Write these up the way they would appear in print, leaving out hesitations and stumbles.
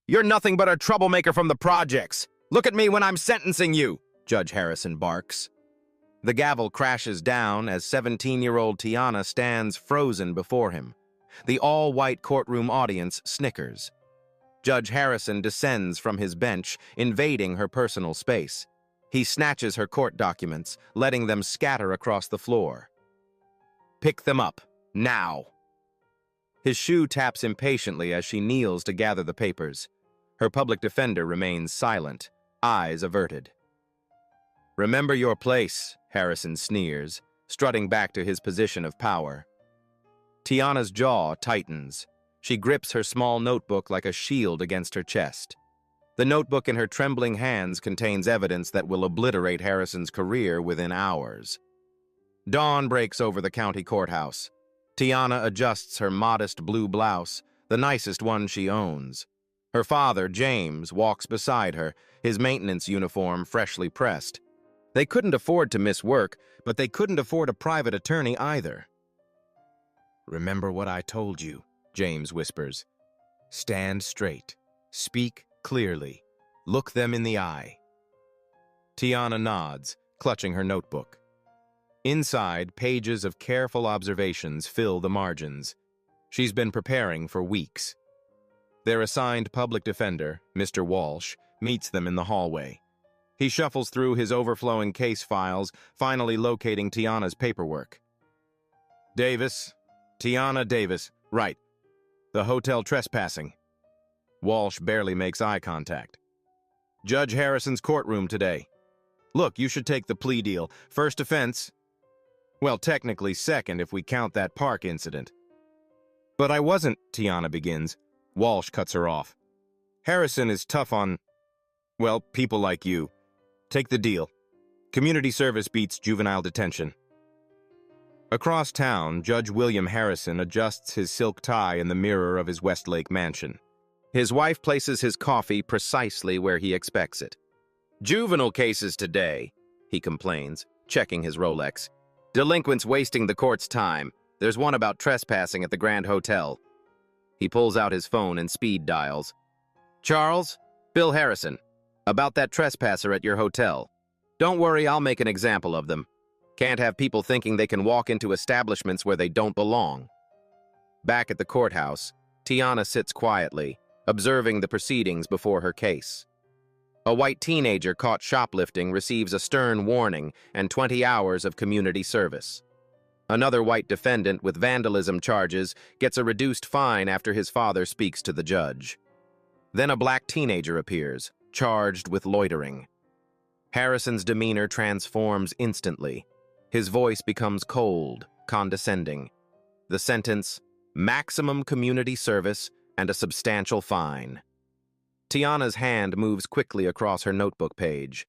You're nothing but a troublemaker from the projects. Look at me when I'm sentencing you, Judge Harrison barks. The gavel crashes down as 17-year-old Tiana stands frozen before him. The all-white courtroom audience snickers. Judge Harrison descends from his bench, invading her personal space. He snatches her court documents, letting them scatter across the floor. Pick them up, now. His shoe taps impatiently as she kneels to gather the papers. Her public defender remains silent, eyes averted. Remember your place, Harrison sneers, strutting back to his position of power. Tiana's jaw tightens. She grips her small notebook like a shield against her chest. The notebook in her trembling hands contains evidence that will obliterate Harrison's career within hours. Dawn breaks over the county courthouse. Tiana adjusts her modest blue blouse, the nicest one she owns. Her father, James, walks beside her, his maintenance uniform freshly pressed. They couldn't afford to miss work, but they couldn't afford a private attorney either. "Remember what I told you," James whispers. "Stand straight. Speak clearly. Look them in the eye." Tiana nods, clutching her notebook. Inside, pages of careful observations fill the margins. She's been preparing for weeks. Their assigned public defender, Mr. Walsh, meets them in the hallway. He shuffles through his overflowing case files, finally locating Tiana's paperwork. Davis. Tiana Davis. Right. The hotel trespassing. Walsh barely makes eye contact. Judge Harrison's courtroom today. Look, you should take the plea deal. First offense. Well, technically second if we count that park incident. But I wasn't, Tiana begins. Walsh cuts her off. Harrison is tough on, well, people like you. Take the deal. Community service beats juvenile detention. Across town, Judge William Harrison adjusts his silk tie in the mirror of his Westlake mansion. His wife places his coffee precisely where he expects it. Juvenile cases today, he complains, checking his Rolex. Delinquents wasting the court's time. There's one about trespassing at the Grand Hotel. He pulls out his phone and speed dials. Charles, Bill Harrison, about that trespasser at your hotel. Don't worry, I'll make an example of them. Can't have people thinking they can walk into establishments where they don't belong. Back at the courthouse, Tiana sits quietly, observing the proceedings before her case. A white teenager caught shoplifting receives a stern warning and 20 hours of community service. Another white defendant with vandalism charges gets a reduced fine after his father speaks to the judge. Then a black teenager appears, charged with loitering. Harrison's demeanor transforms instantly. His voice becomes cold, condescending. The sentence, maximum community service and a substantial fine. Tiana's hand moves quickly across her notebook page.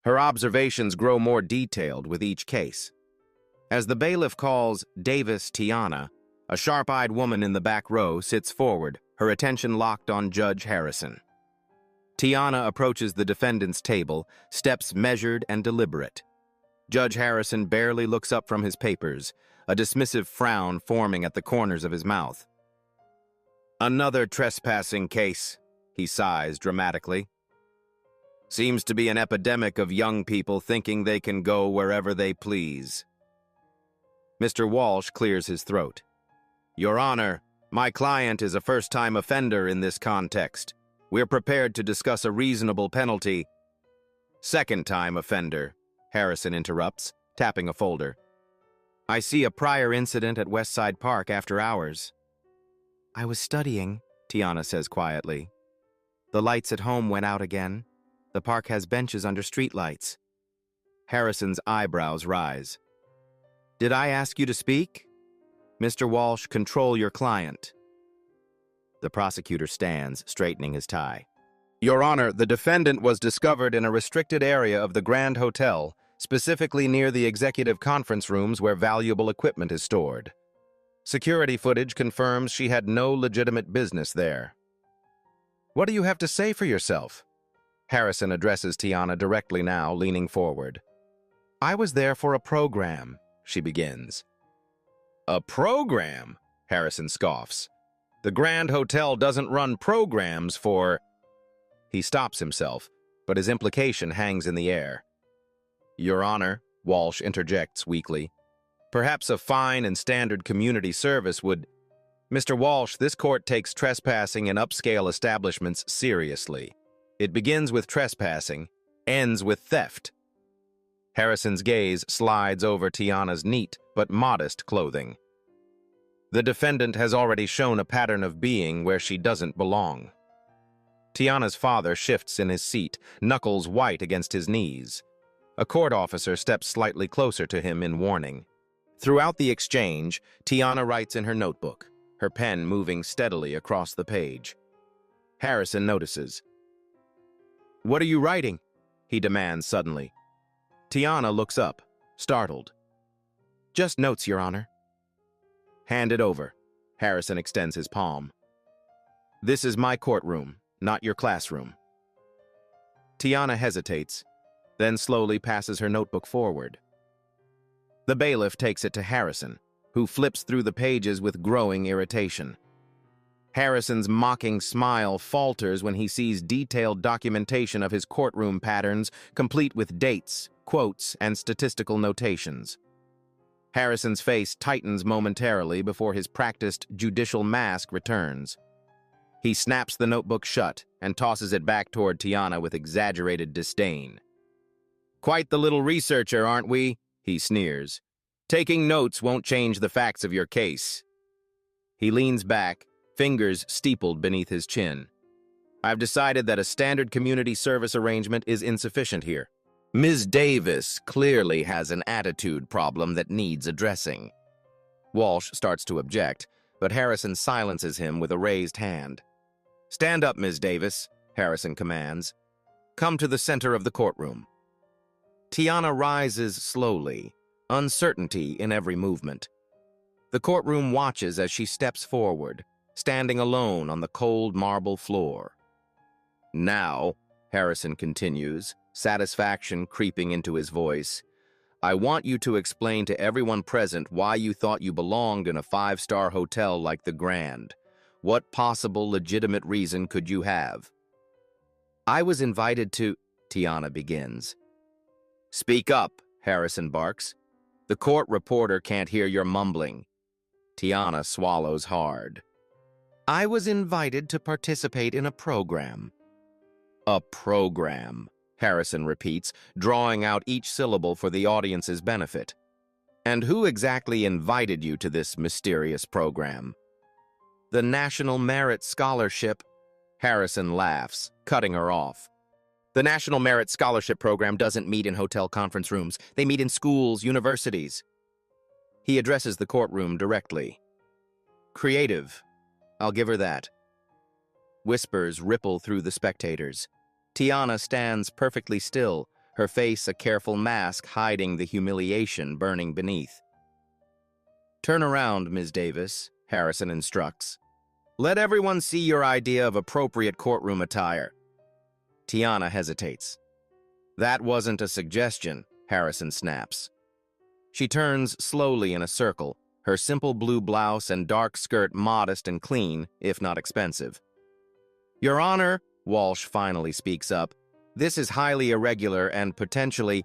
Her observations grow more detailed with each case. As the bailiff calls Davis Tiana, a sharp-eyed woman in the back row sits forward, her attention locked on Judge Harrison. Tiana approaches the defendant's table, steps measured and deliberate. Judge Harrison barely looks up from his papers, a dismissive frown forming at the corners of his mouth. Another trespassing case, he sighs dramatically. Seems to be an epidemic of young people thinking they can go wherever they please. Mr. Walsh clears his throat. Your Honor, my client is a first-time offender in this context. We're prepared to discuss a reasonable penalty. Second-time offender, Harrison interrupts, tapping a folder. I see a prior incident at Westside Park after hours. I was studying, Tiana says quietly. The lights at home went out again. The park has benches under streetlights. Harrison's eyebrows rise. Did I ask you to speak? Mr. Walsh, control your client. The prosecutor stands, straightening his tie. Your Honor, the defendant was discovered in a restricted area of the Grand Hotel, specifically near the executive conference rooms where valuable equipment is stored. Security footage confirms she had no legitimate business there. What do you have to say for yourself? Harrison addresses Tiana directly now, leaning forward. I was there for a program, she begins. A program? Harrison scoffs. The Grand Hotel doesn't run programs for... He stops himself, but his implication hangs in the air. "Your Honor," Walsh interjects weakly, "perhaps a fine and standard community service would—" "Mr. Walsh, this court takes trespassing in upscale establishments seriously. It begins with trespassing, ends with theft." Harrison's gaze slides over Tiana's neat but modest clothing. The defendant has already shown a pattern of being where she doesn't belong. Tiana's father shifts in his seat, knuckles white against his knees. A court officer steps slightly closer to him in warning. Throughout the exchange, Tiana writes in her notebook, her pen moving steadily across the page. Harrison notices. "What are you writing?" he demands suddenly. Tiana looks up, startled. "Just notes, Your Honor." "Hand it over." Harrison extends his palm. "This is my courtroom, not your classroom." Tiana hesitates, then slowly passes her notebook forward. The bailiff takes it to Harrison, who flips through the pages with growing irritation. Harrison's mocking smile falters when he sees detailed documentation of his courtroom patterns, complete with dates, quotes, and statistical notations. Harrison's face tightens momentarily before his practiced judicial mask returns. He snaps the notebook shut and tosses it back toward Tiana with exaggerated disdain. "Quite the little researcher, aren't we?" he sneers. "Taking notes won't change the facts of your case." He leans back, fingers steepled beneath his chin. "I've decided that a standard community service arrangement is insufficient here. Ms. Davis clearly has an attitude problem that needs addressing." Walsh starts to object, but Harrison silences him with a raised hand. "Stand up, Ms. Davis," Harrison commands. "Come to the center of the courtroom." Tiana rises slowly, uncertainty in every movement. The courtroom watches as she steps forward, standing alone on the cold marble floor. "Now," Harrison continues, satisfaction creeping into his voice, "I want you to explain to everyone present why you thought you belonged in a five-star hotel like the Grand. What possible legitimate reason could you have?" "I was invited to—" Tiana begins. "Speak up," Harrison barks. "The court reporter can't hear your mumbling." Tiana swallows hard. "I was invited to participate in a program." "A program," Harrison repeats, drawing out each syllable for the audience's benefit. "And who exactly invited you to this mysterious program?" "The National Merit Scholarship." Harrison laughs, cutting her off. "The National Merit Scholarship Program doesn't meet in hotel conference rooms. They meet in schools, universities." He addresses the courtroom directly. "Creative. I'll give her that." Whispers ripple through the spectators. Tiana stands perfectly still, her face a careful mask hiding the humiliation burning beneath. "Turn around, Ms. Davis," Harrison instructs. "Let everyone see your idea of appropriate courtroom attire." Tiana hesitates. "That wasn't a suggestion," Harrison snaps. She turns slowly in a circle, her simple blue blouse and dark skirt modest and clean, if not expensive. "Your Honor," Walsh finally speaks up, "this is highly irregular and potentially—"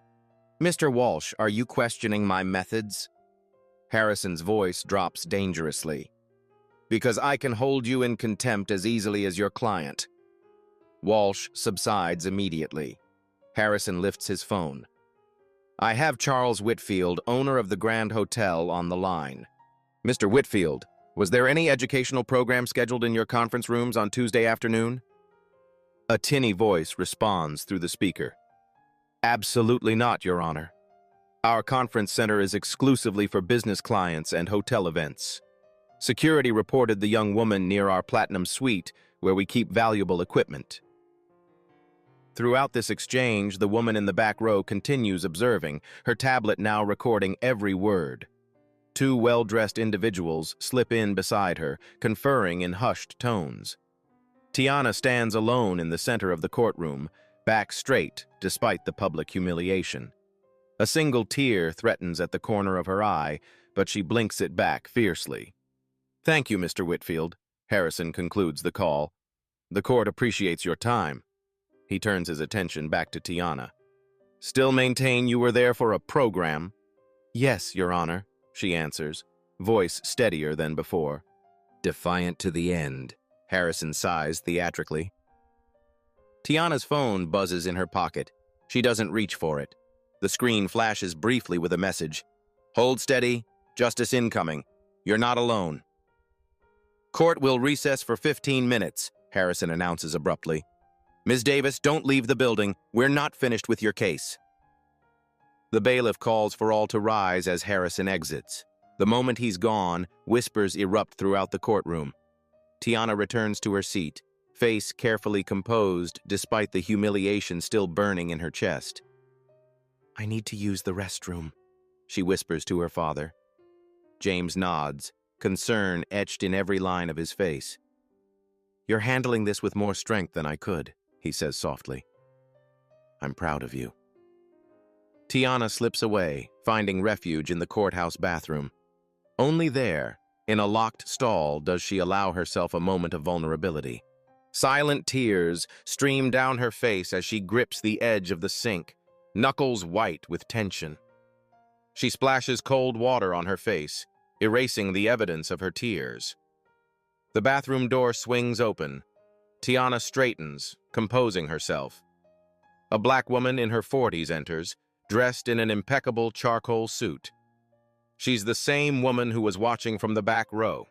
"Mr. Walsh, are you questioning my methods?" Harrison's voice drops dangerously. "Because I can hold you in contempt as easily as your client." Walsh subsides immediately. Harrison lifts his phone. "I have Charles Whitfield, owner of the Grand Hotel, on the line." "Mr. Whitfield, was there any educational program scheduled in your conference rooms on Tuesday afternoon?" A tinny voice responds through the speaker. "Absolutely not, Your Honor. Our conference center is exclusively for business clients and hotel events. Security reported the young woman near our Platinum Suite, where we keep valuable equipment." Throughout this exchange, the woman in the back row continues observing, her tablet now recording every word. Two well-dressed individuals slip in beside her, conferring in hushed tones. Tiana stands alone in the center of the courtroom, back straight despite the public humiliation. A single tear threatens at the corner of her eye, but she blinks it back fiercely. "Thank you, Mr. Whitfield," Harrison concludes the call. "The court appreciates your time." He turns his attention back to Tiana. Still maintain you were there for a program? Yes, Your Honor, she answers, voice steadier than before. Defiant to the end, Harrison sighs theatrically. Tiana's phone buzzes in her pocket. She doesn't reach for it. The screen flashes briefly with a message. Hold steady, justice incoming. You're not alone. Court will recess for 15 minutes, Harrison announces abruptly. Ms. Davis, don't leave the building. We're not finished with your case. The bailiff calls for all to rise as Harrison exits. The moment he's gone, whispers erupt throughout the courtroom. Tiana returns to her seat, face carefully composed despite the humiliation still burning in her chest. I need to use the restroom, she whispers to her father. James nods, concern etched in every line of his face. You're handling this with more strength than I could, he says softly. I'm proud of you. Tiana slips away, finding refuge in the courthouse bathroom. Only there, in a locked stall, does she allow herself a moment of vulnerability. Silent tears stream down her face as she grips the edge of the sink, knuckles white with tension. She splashes cold water on her face, erasing the evidence of her tears. The bathroom door swings open. Tiana straightens, composing herself. A black woman in her 40s enters, dressed in an impeccable charcoal suit. She's the same woman who was watching from the back row.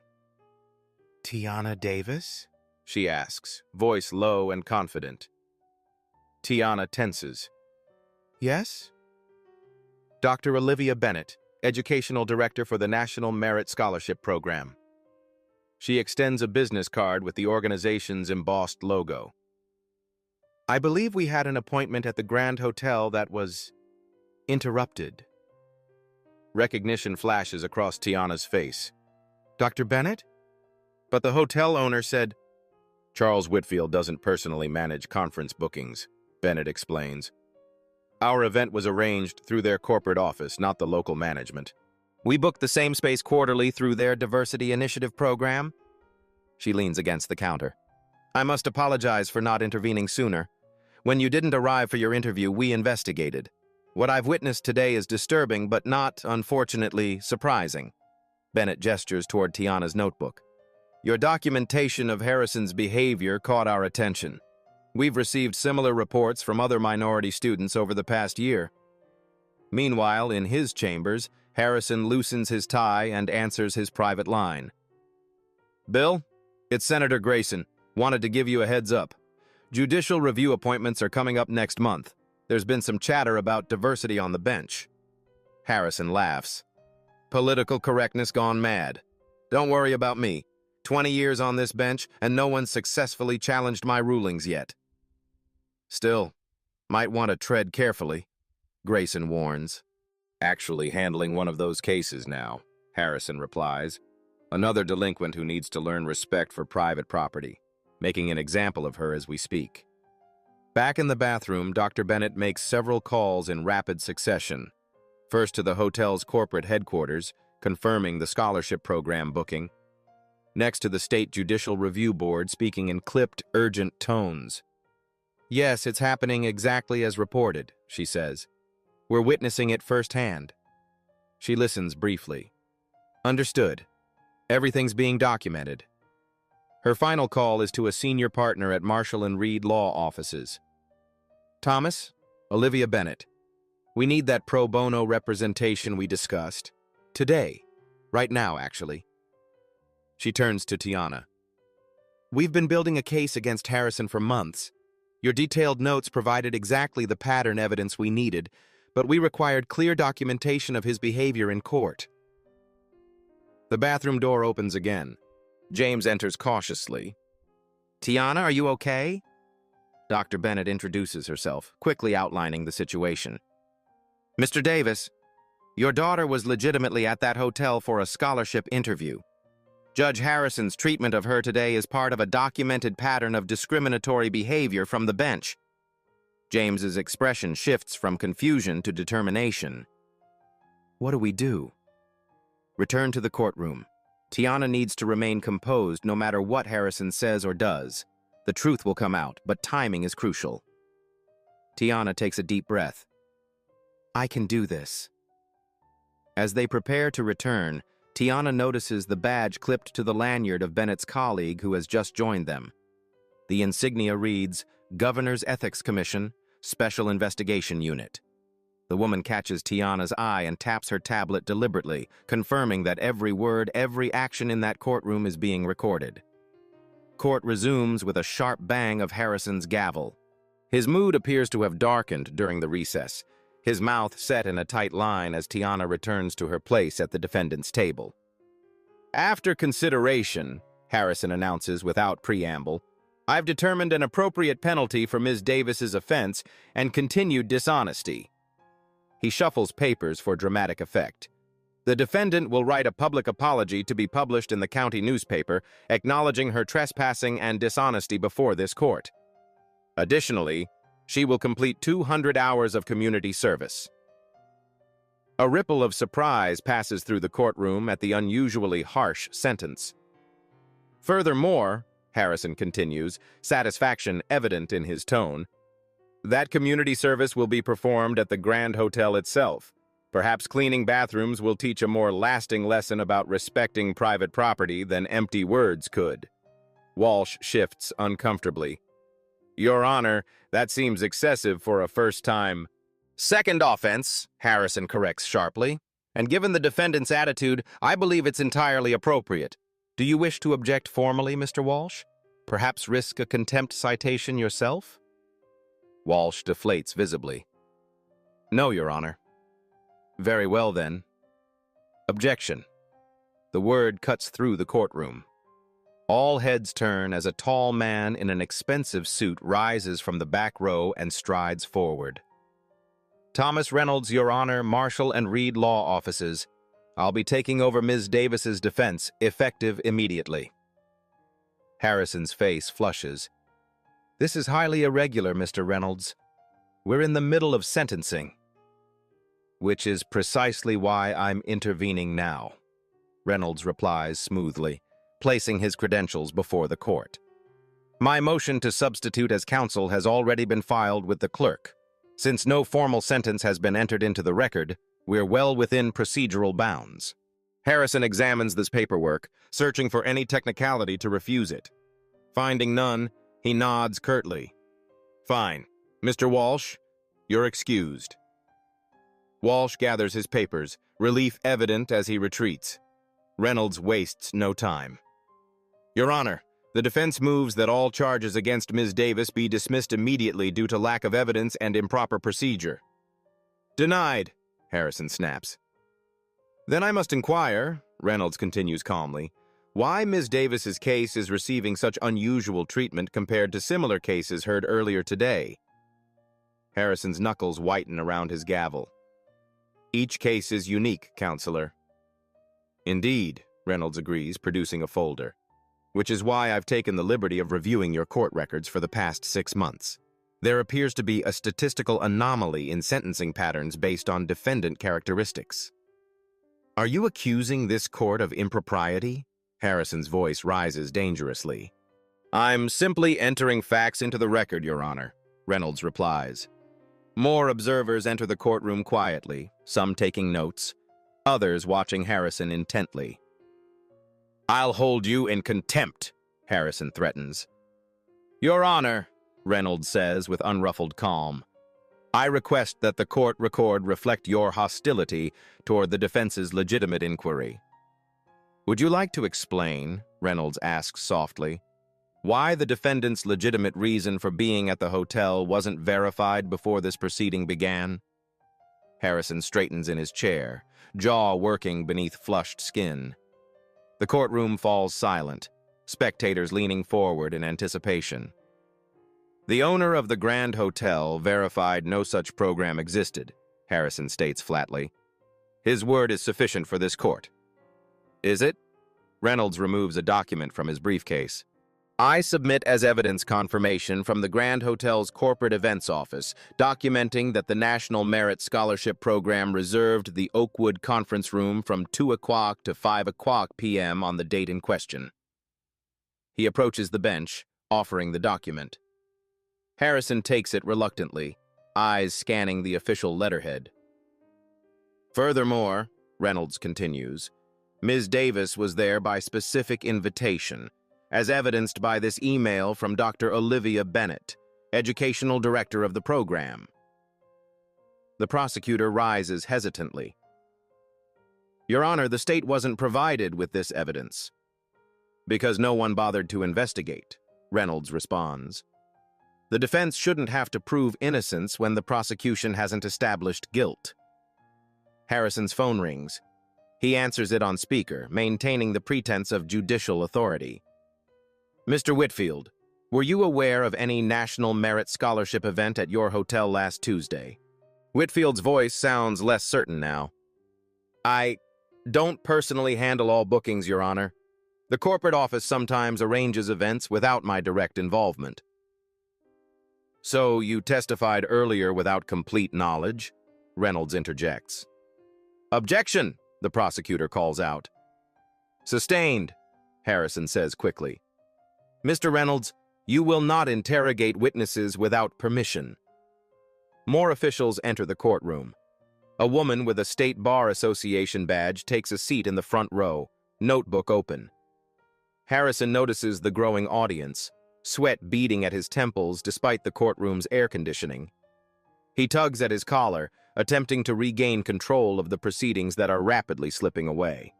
Tiana Davis? She asks, voice low and confident. Tiana tenses. Yes? Dr. Olivia Bennett, Educational Director for the National Merit Scholarship Program. She extends a business card with the organization's embossed logo. I believe we had an appointment at the Grand Hotel that was interrupted. Recognition flashes across Tiana's face. Dr. Bennett? But the hotel owner said, Charles Whitfield doesn't personally manage conference bookings, Bennett explains. Our event was arranged through their corporate office, not the local management. We booked the same space quarterly through their diversity initiative program. She leans against the counter. I must apologize for not intervening sooner. When you didn't arrive for your interview, we investigated. What I've witnessed today is disturbing, but not, unfortunately, surprising. Bennett gestures toward Tiana's notebook. Your documentation of Harrison's behavior caught our attention. We've received similar reports from other minority students over the past year. Meanwhile, in his chambers, Harrison loosens his tie and answers his private line. Bill, it's Senator Grayson. Wanted to give you a heads up. Judicial review appointments are coming up next month. There's been some chatter about diversity on the bench. Harrison laughs. Political correctness gone mad. Don't worry about me. 20 years on this bench, and no one successfully challenged my rulings yet. Still, might want to tread carefully, Grayson warns. Actually handling one of those cases now, Harrison replies. Another delinquent who needs to learn respect for private property, making an example of her as we speak. Back in the bathroom, Dr. Bennett makes several calls in rapid succession. First to the hotel's corporate headquarters, confirming the scholarship program booking. Next to the State Judicial Review Board, speaking in clipped, urgent tones. Yes, it's happening exactly as reported, she says. We're witnessing it firsthand. She listens briefly. Understood. Everything's being documented. Her final call is to a senior partner at Marshall and Reed Law Offices. Thomas, Olivia Bennett, we need that pro bono representation we discussed. Today. Right now, actually. She turns to Tiana. We've been building a case against Harrison for months. Your detailed notes provided exactly the pattern evidence we needed, but we required clear documentation of his behavior in court. The bathroom door opens again. James enters cautiously. Tiana, are you okay? Dr. Bennett introduces herself, quickly outlining the situation. Mr. Davis, your daughter was legitimately at that hotel for a scholarship interview. Judge Harrison's treatment of her today is part of a documented pattern of discriminatory behavior from the bench. James's expression shifts from confusion to determination. What do we do? Return to the courtroom. Tiana needs to remain composed no matter what Harrison says or does. The truth will come out, but timing is crucial. Tiana takes a deep breath. I can do this. As they prepare to return, Tiana notices the badge clipped to the lanyard of Bennett's colleague who has just joined them. The insignia reads, Governor's Ethics Commission, Special Investigation Unit. The woman catches Tiana's eye and taps her tablet deliberately, confirming that every word, every action in that courtroom is being recorded. Court resumes with a sharp bang of Harrison's gavel. His mood appears to have darkened during the recess, his mouth set in a tight line as Tiana returns to her place at the defendant's table. After consideration, Harrison announces without preamble, I've determined an appropriate penalty for Ms. Davis's offense and continued dishonesty. He shuffles papers for dramatic effect. The defendant will write a public apology to be published in the county newspaper, acknowledging her trespassing and dishonesty before this court. Additionally, she will complete 200 hours of community service. A ripple of surprise passes through the courtroom at the unusually harsh sentence. Furthermore, Harrison continues, satisfaction evident in his tone, that community service will be performed at the Grand Hotel itself. Perhaps cleaning bathrooms will teach a more lasting lesson about respecting private property than empty words could. Walsh shifts uncomfortably. Your Honor, that seems excessive for a first-time. Second offense, Harrison corrects sharply, and given the defendant's attitude, I believe it's entirely appropriate. Do you wish to object formally, Mr. Walsh? Perhaps risk a contempt citation yourself? Walsh deflates visibly. No, Your Honor. Very well, then. Objection. The word cuts through the courtroom. All heads turn as a tall man in an expensive suit rises from the back row and strides forward. Thomas Reynolds, Your Honor, Marshall and Reed Law Offices. I'll be taking over Ms. Davis's defense, effective immediately. Harrison's face flushes. This is highly irregular, Mr. Reynolds. We're in the middle of sentencing. Which is precisely why I'm intervening now, Reynolds replies smoothly, placing his credentials before the court. My motion to substitute as counsel has already been filed with the clerk. Since no formal sentence has been entered into the record, we're well within procedural bounds. Harrison examines this paperwork, searching for any technicality to refuse it. Finding none, he nods curtly. Fine. Mr. Walsh, you're excused. Walsh gathers his papers, relief evident as he retreats. Reynolds wastes no time. Your Honor, the defense moves that all charges against Ms. Davis be dismissed immediately due to lack of evidence and improper procedure. Denied, Harrison snaps. Then I must inquire, Reynolds continues calmly, why Ms. Davis's case is receiving such unusual treatment compared to similar cases heard earlier today. Harrison's knuckles whiten around his gavel. Each case is unique, Counselor. Indeed, Reynolds agrees, producing a folder, which is why I've taken the liberty of reviewing your court records for the past 6 months. There appears to be a statistical anomaly in sentencing patterns based on defendant characteristics. Are you accusing this court of impropriety? Harrison's voice rises dangerously. I'm simply entering facts into the record, Your Honor, Reynolds replies. More observers enter the courtroom quietly, some taking notes, others watching Harrison intently. I'll hold you in contempt, Harrison threatens. Your Honor, Reynolds says with unruffled calm, I request that the court record reflect your hostility toward the defense's legitimate inquiry. Would you like to explain, Reynolds asks softly, why the defendant's legitimate reason for being at the hotel wasn't verified before this proceeding began? Harrison straightens in his chair, jaw working beneath flushed skin. The courtroom falls silent, spectators leaning forward in anticipation. The owner of the Grand Hotel verified no such program existed, Harrison states flatly. His word is sufficient for this court. Is it? Reynolds removes a document from his briefcase. I submit as evidence confirmation from the Grand Hotel's corporate events office, documenting that the National Merit Scholarship Program reserved the Oakwood Conference Room from 2 o'clock to 5 o'clock p.m. on the date in question. He approaches the bench, offering the document. Harrison takes it reluctantly, eyes scanning the official letterhead. Furthermore, Reynolds continues, Ms. Davis was there by specific invitation, as evidenced by this email from Dr. Olivia Bennett, Educational Director of the program. The prosecutor rises hesitantly. Your Honor, the state wasn't provided with this evidence. Because no one bothered to investigate, Reynolds responds. The defense shouldn't have to prove innocence when the prosecution hasn't established guilt. Harrison's phone rings. He answers it on speaker, maintaining the pretense of judicial authority. Mr. Whitfield, were you aware of any National Merit Scholarship event at your hotel last Tuesday? Whitfield's voice sounds less certain now. I don't personally handle all bookings, Your Honor. The corporate office sometimes arranges events without my direct involvement. So you testified earlier without complete knowledge? Reynolds interjects. Objection, the prosecutor calls out. Sustained, Harrison says quickly. Mr. Reynolds, you will not interrogate witnesses without permission. More officials enter the courtroom. A woman with a State Bar Association badge takes a seat in the front row, notebook open. Harrison notices the growing audience, sweat beading at his temples despite the courtroom's air conditioning. He tugs at his collar, attempting to regain control of the proceedings that are rapidly slipping away.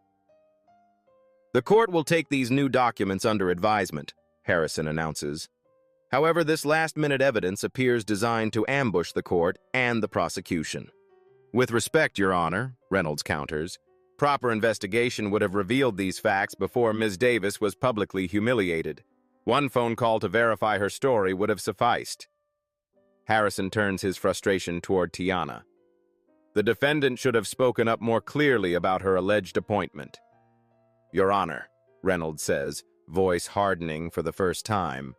The court will take these new documents under advisement, Harrison announces. However, this last-minute evidence appears designed to ambush the court and the prosecution. With respect, Your Honor, Reynolds counters, proper investigation would have revealed these facts before Ms. Davis was publicly humiliated. One phone call to verify her story would have sufficed. Harrison turns his frustration toward Tiana. The defendant should have spoken up more clearly about her alleged appointment. Your Honor, Reynolds says, voice hardening for the first time.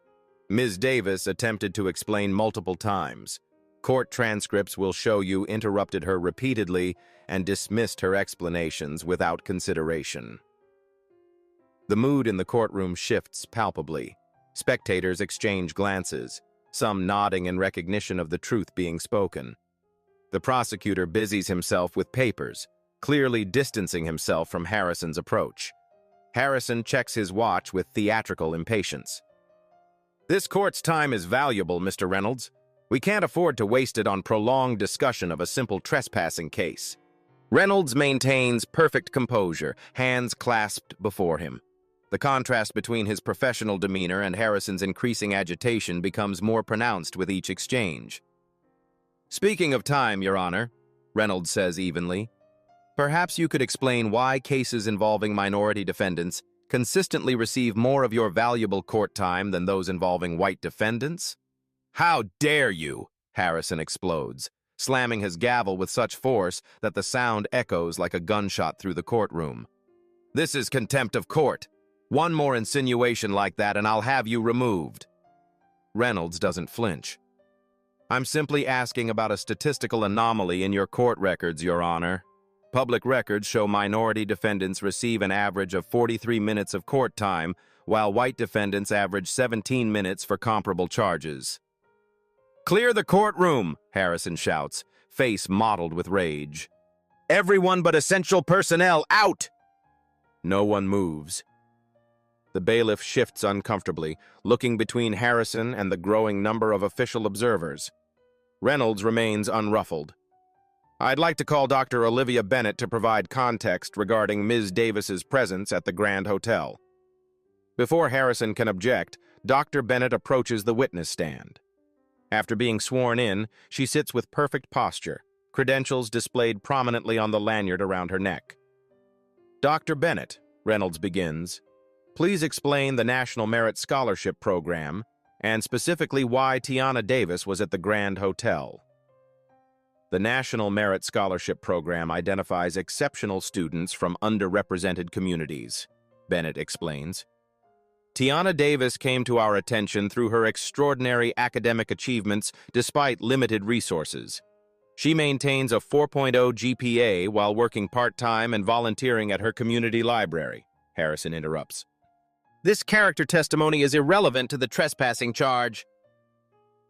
Ms. Davis attempted to explain multiple times. Court transcripts will show you interrupted her repeatedly and dismissed her explanations without consideration. The mood in the courtroom shifts palpably. Spectators exchange glances, some nodding in recognition of the truth being spoken. The prosecutor busies himself with papers, clearly distancing himself from Harrison's approach. Harrison checks his watch with theatrical impatience. This court's time is valuable, Mr. Reynolds. We can't afford to waste it on prolonged discussion of a simple trespassing case. Reynolds maintains perfect composure, hands clasped before him. The contrast between his professional demeanor and Harrison's increasing agitation becomes more pronounced with each exchange. Speaking of time, Your Honor, Reynolds says evenly, perhaps you could explain why cases involving minority defendants consistently receive more of your valuable court time than those involving white defendants? How dare you? Harrison explodes, slamming his gavel with such force that the sound echoes like a gunshot through the courtroom. This is contempt of court. One more insinuation like that and I'll have you removed. Reynolds doesn't flinch. I'm simply asking about a statistical anomaly in your court records, Your Honor. Public records show minority defendants receive an average of 43 minutes of court time, while white defendants average 17 minutes for comparable charges. Clear the courtroom, Harrison shouts, face mottled with rage. Everyone but essential personnel out! No one moves. The bailiff shifts uncomfortably, looking between Harrison and the growing number of official observers. Reynolds remains unruffled. I'd like to call Dr. Olivia Bennett to provide context regarding Ms. Davis's presence at the Grand Hotel. Before Harrison can object, Dr. Bennett approaches the witness stand. After being sworn in, she sits with perfect posture, credentials displayed prominently on the lanyard around her neck. Dr. Bennett, Reynolds begins, please explain the National Merit Scholarship Program, and specifically why Tiana Davis was at the Grand Hotel. The National Merit Scholarship Program identifies exceptional students from underrepresented communities, Bennett explains. Tiana Davis came to our attention through her extraordinary academic achievements despite limited resources. She maintains a 4.0 GPA while working part-time and volunteering at her community library, Harrison interrupts. This character testimony is irrelevant to the trespassing charge.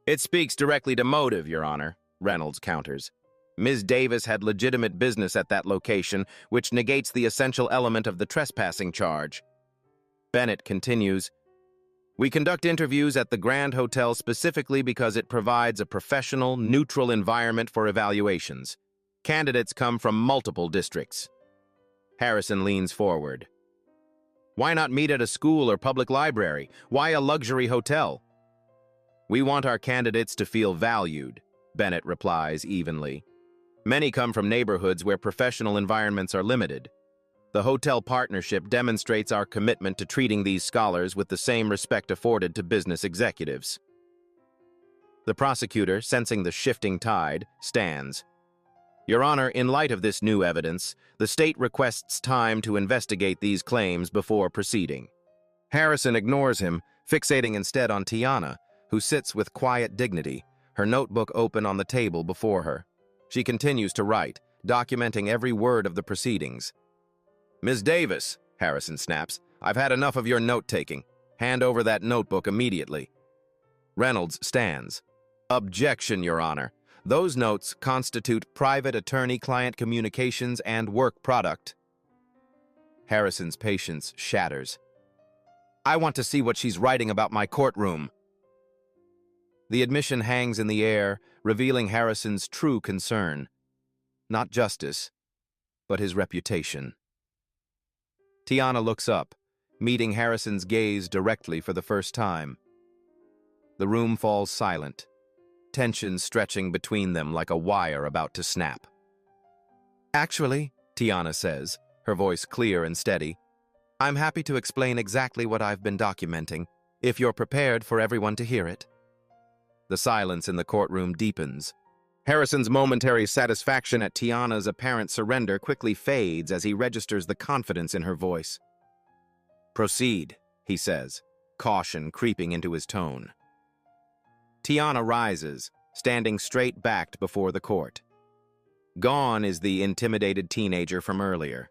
It speaks directly to motive, Your Honor, Reynolds counters. Ms. Davis had legitimate business at that location, which negates the essential element of the trespassing charge. Bennett continues, we conduct interviews at the Grand Hotel specifically because it provides a professional, neutral environment for evaluations. Candidates come from multiple districts. Harrison leans forward. Why not meet at a school or public library? Why a luxury hotel? We want our candidates to feel valued, Bennett replies evenly. Many come from neighborhoods where professional environments are limited. The hotel partnership demonstrates our commitment to treating these scholars with the same respect afforded to business executives. The prosecutor, sensing the shifting tide, stands. Your Honor, in light of this new evidence, the state requests time to investigate these claims before proceeding. Harrison ignores him, fixating instead on Tiana, who sits with quiet dignity, her notebook open on the table before her. She continues to write, documenting every word of the proceedings. Ms. Davis, Harrison snaps, I've had enough of your note-taking. Hand over that notebook immediately. Reynolds stands. Objection, Your Honor. Those notes constitute private attorney-client communications and work product. Harrison's patience shatters. I want to see what she's writing about my courtroom. The admission hangs in the air, revealing Harrison's true concern. Not justice, but his reputation. Tiana looks up, meeting Harrison's gaze directly for the first time. The room falls silent, tension stretching between them like a wire about to snap. Actually, Tiana says, her voice clear and steady, I'm happy to explain exactly what I've been documenting, if you're prepared for everyone to hear it. The silence in the courtroom deepens. Harrison's momentary satisfaction at Tiana's apparent surrender quickly fades as he registers the confidence in her voice. Proceed, he says, caution creeping into his tone. Tiana rises, standing straight-backed before the court. Gone is the intimidated teenager from earlier.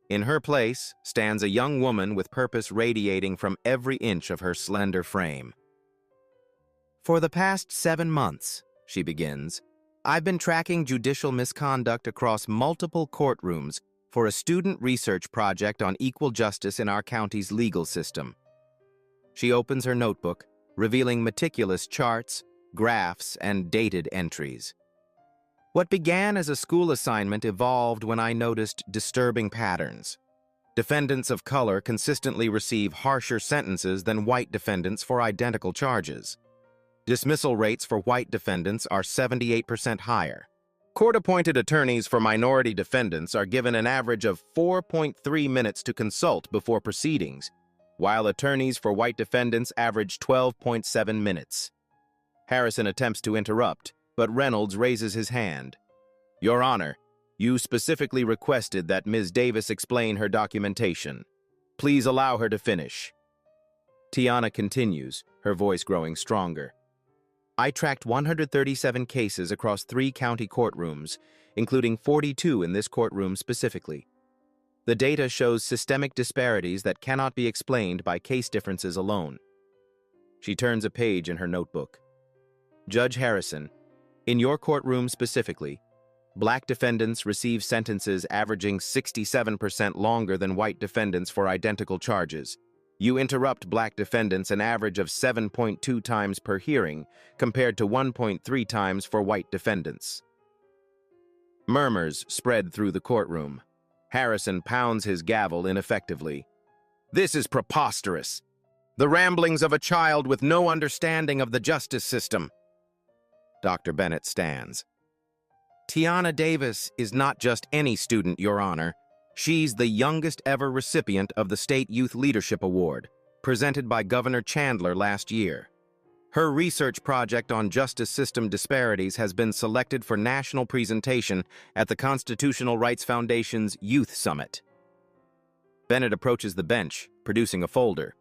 In her place stands a young woman with purpose radiating from every inch of her slender frame. For the past 7 months, she begins, I've been tracking judicial misconduct across multiple courtrooms for a student research project on equal justice in our county's legal system. She opens her notebook, revealing meticulous charts, graphs, and dated entries. What began as a school assignment evolved when I noticed disturbing patterns. Defendants of color consistently receive harsher sentences than white defendants for identical charges. Dismissal rates for white defendants are 78% higher. Court-appointed attorneys for minority defendants are given an average of 4.3 minutes to consult before proceedings, while attorneys for white defendants average 12.7 minutes. Harrison attempts to interrupt, but Reynolds raises his hand. Your Honor, you specifically requested that Ms. Davis explain her documentation. Please allow her to finish. Tiana continues, her voice growing stronger. I tracked 137 cases across 3 county courtrooms, including 42 in this courtroom specifically. The data shows systemic disparities that cannot be explained by case differences alone. She turns a page in her notebook. Judge Harrison, in your courtroom specifically, black defendants receive sentences averaging 67% longer than white defendants for identical charges. You interrupt black defendants an average of 7.2 times per hearing, compared to 1.3 times for white defendants. Murmurs spread through the courtroom. Harrison pounds his gavel ineffectively. This is preposterous. The ramblings of a child with no understanding of the justice system. Dr. Bennett stands. Tiana Davis is not just any student, Your Honor. She's the youngest ever recipient of the State Youth Leadership Award, presented by Governor Chandler last year. Her research project on justice system disparities has been selected for national presentation at the Constitutional Rights Foundation's Youth Summit. Bennett approaches the bench, producing a folder.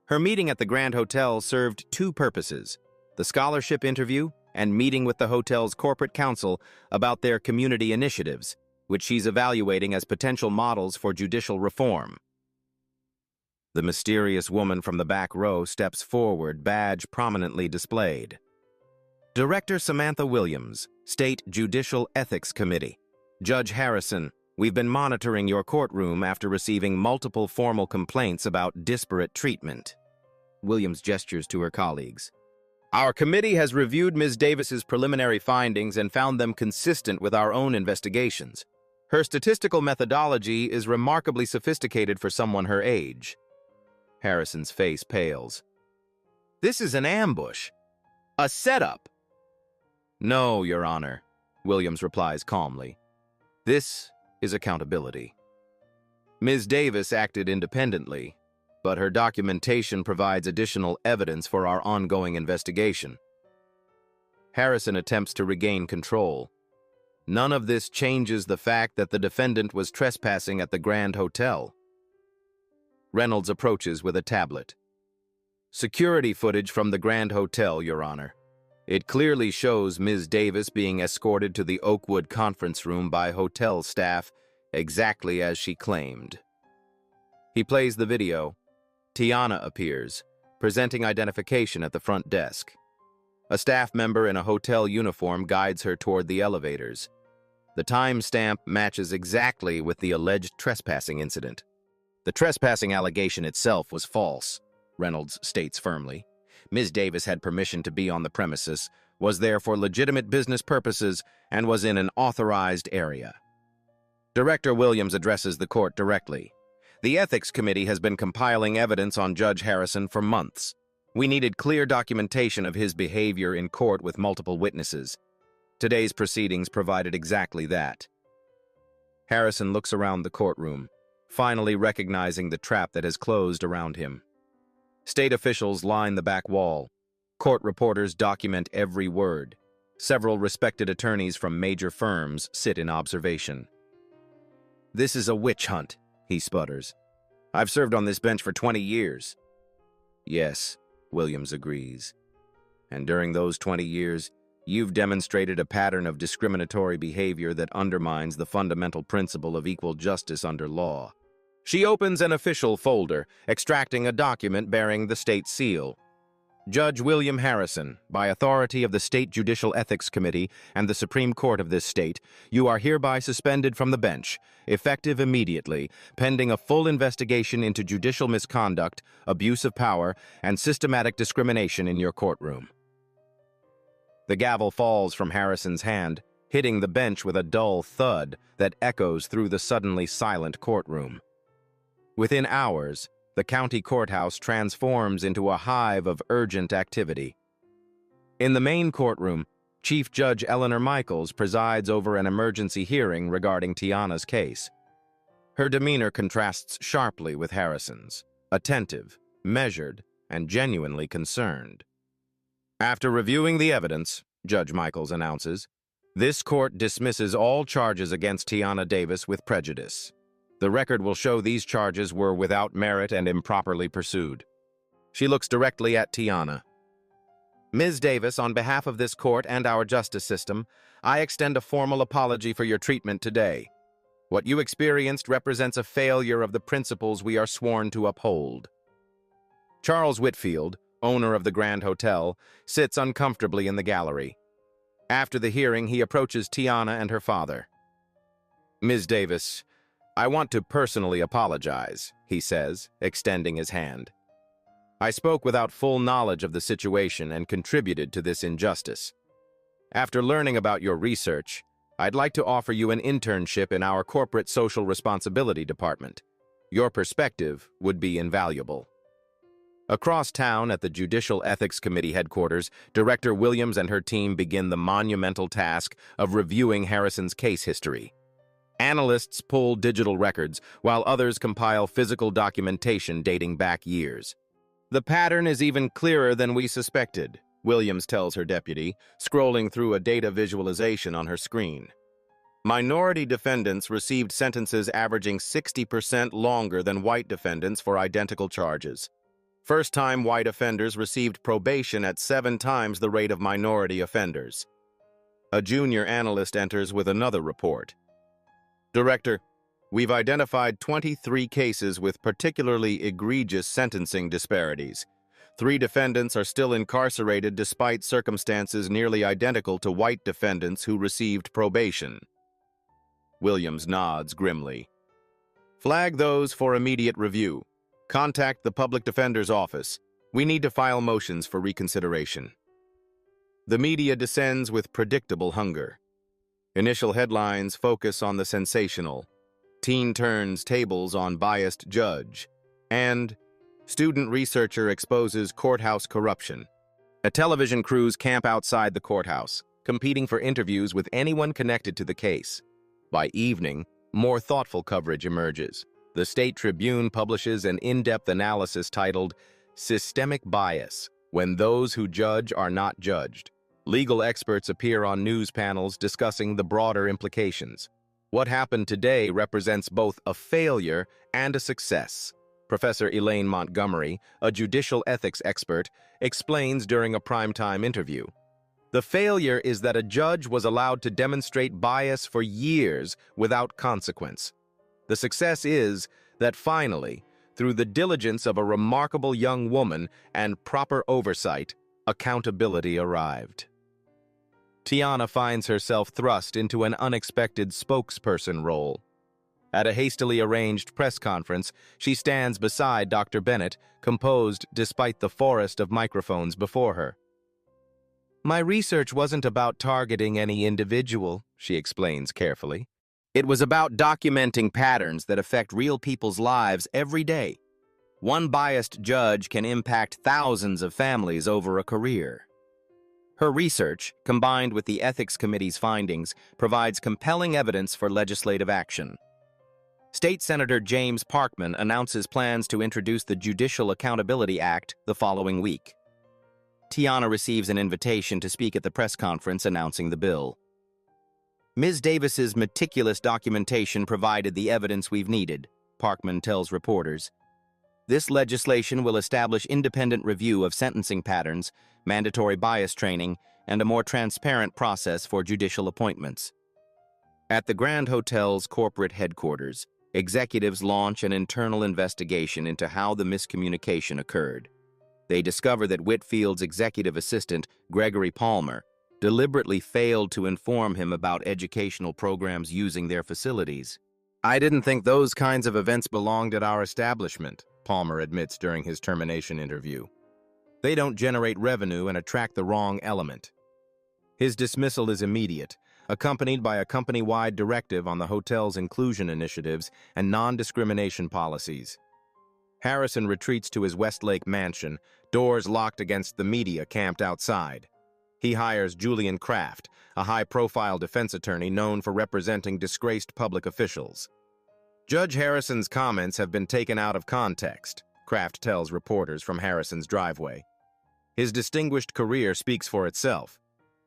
Her meeting at the Grand Hotel served 2 purposes: the scholarship interview and meeting with the hotel's corporate counsel about their community initiatives, which she's evaluating as potential models for judicial reform. The mysterious woman from the back row steps forward, badge prominently displayed. Director Samantha Williams, State Judicial Ethics Committee. Judge Harrison, we've been monitoring your courtroom after receiving multiple formal complaints about disparate treatment. Williams gestures to her colleagues. Our committee has reviewed Ms. Davis's preliminary findings and found them consistent with our own investigations. Her statistical methodology is remarkably sophisticated for someone her age. Harrison's face pales. This is an ambush. A setup. No, Your Honor, Williams replies calmly. This is accountability. Ms. Davis acted independently, but her documentation provides additional evidence for our ongoing investigation. Harrison attempts to regain control. None of this changes the fact that the defendant was trespassing at the Grand Hotel. Reynolds approaches with a tablet. Security footage from the Grand Hotel, Your Honor. It clearly shows Ms. Davis being escorted to the Oakwood conference room by hotel staff, exactly as she claimed. He plays the video. Tiana appears, presenting identification at the front desk. A staff member in a hotel uniform guides her toward the elevators. The timestamp matches exactly with the alleged trespassing incident. The trespassing allegation itself was false, Reynolds states firmly. Ms. Davis had permission to be on the premises, was there for legitimate business purposes, and was in an authorized area. Director Williams addresses the court directly. The Ethics Committee has been compiling evidence on Judge Harrison for months. We needed clear documentation of his behavior in court with multiple witnesses. Today's proceedings provided exactly that. Harrison looks around the courtroom, finally recognizing the trap that has closed around him. State officials line the back wall. Court reporters document every word. Several respected attorneys from major firms sit in observation. This is a witch hunt, he sputters. I've served on this bench for 20 years. Yes, Williams agrees. And during those 20 years, you've demonstrated a pattern of discriminatory behavior that undermines the fundamental principle of equal justice under law. She opens an official folder, extracting a document bearing the state seal. Judge William Harrison, by authority of the State Judicial Ethics Committee and the Supreme Court of this state, you are hereby suspended from the bench, effective immediately, pending a full investigation into judicial misconduct, abuse of power, and systematic discrimination in your courtroom. The gavel falls from Harrison's hand, hitting the bench with a dull thud that echoes through the suddenly silent courtroom. Within hours, the county courthouse transforms into a hive of urgent activity. In the main courtroom, Chief Judge Eleanor Michaels presides over an emergency hearing regarding Tiana's case. Her demeanor contrasts sharply with Harrison's, attentive, measured, and genuinely concerned. After reviewing the evidence, Judge Michaels announces, this court dismisses all charges against Tiana Davis with prejudice. The record will show these charges were without merit and improperly pursued. She looks directly at Tiana. Ms. Davis, on behalf of this court and our justice system, I extend a formal apology for your treatment today. What you experienced represents a failure of the principles we are sworn to uphold. Charles Whitfield, owner of the Grand Hotel, sits uncomfortably in the gallery. After the hearing, he approaches Tiana and her father. Ms. Davis, I want to personally apologize, he says, extending his hand. I spoke without full knowledge of the situation and contributed to this injustice. After learning about your research, I'd like to offer you an internship in our corporate social responsibility department. Your perspective would be invaluable. Across town at the Judicial Ethics Committee headquarters, Director Williams and her team begin the monumental task of reviewing Harrison's case history. Analysts pull digital records, while others compile physical documentation dating back years. The pattern is even clearer than we suspected, Williams tells her deputy, scrolling through a data visualization on her screen. Minority defendants received sentences averaging 60% longer than white defendants for identical charges. First-time white offenders received probation at 7 times the rate of minority offenders. A junior analyst enters with another report. Director, we've identified 23 cases with particularly egregious sentencing disparities. 3 defendants are still incarcerated despite circumstances nearly identical to white defendants who received probation. Williams nods grimly. Flag those for immediate review. Contact the public defender's office. We need to file motions for reconsideration. The media descends with predictable hunger. Initial headlines focus on the sensational. Teen turns tables on biased judge. And student researcher exposes courthouse corruption. A television crews camp outside the courthouse, competing for interviews with anyone connected to the case. By evening, more thoughtful coverage emerges. The State Tribune publishes an in-depth analysis titled Systemic Bias, When Those Who Judge Are Not Judged. Legal experts appear on news panels discussing the broader implications. What happened today represents both a failure and a success. Professor Elaine Montgomery, a judicial ethics expert, explains during a primetime interview. The failure is that a judge was allowed to demonstrate bias for years without consequence. The success is that finally, through the diligence of a remarkable young woman and proper oversight, accountability arrived. Tiana finds herself thrust into an unexpected spokesperson role. At a hastily arranged press conference, she stands beside Dr. Bennett, composed despite the forest of microphones before her. My research wasn't about targeting any individual, she explains carefully. It was about documenting patterns that affect real people's lives every day. One biased judge can impact thousands of families over a career. Her research, combined with the Ethics Committee's findings, provides compelling evidence for legislative action. State Senator James Parkman announces plans to introduce the Judicial Accountability Act the following week. Tiana receives an invitation to speak at the press conference announcing the bill. Ms. Davis's meticulous documentation provided the evidence we've needed, Parkman tells reporters. This legislation will establish independent review of sentencing patterns, mandatory bias training, and a more transparent process for judicial appointments. At the Grand Hotel's corporate headquarters, executives launch an internal investigation into how the miscommunication occurred. They discover that Whitfield's executive assistant, Gregory Palmer, deliberately failed to inform him about educational programs using their facilities. I didn't think those kinds of events belonged at our establishment, Palmer admits during his termination interview. They don't generate revenue and attract the wrong element. His dismissal is immediate, accompanied by a company-wide directive on the hotel's inclusion initiatives and non-discrimination policies. Harrison retreats to his Westlake mansion, doors locked against the media camped outside. He hires Julian Kraft, a high-profile defense attorney known for representing disgraced public officials. Judge Harrison's comments have been taken out of context, Kraft tells reporters from Harrison's driveway. His distinguished career speaks for itself.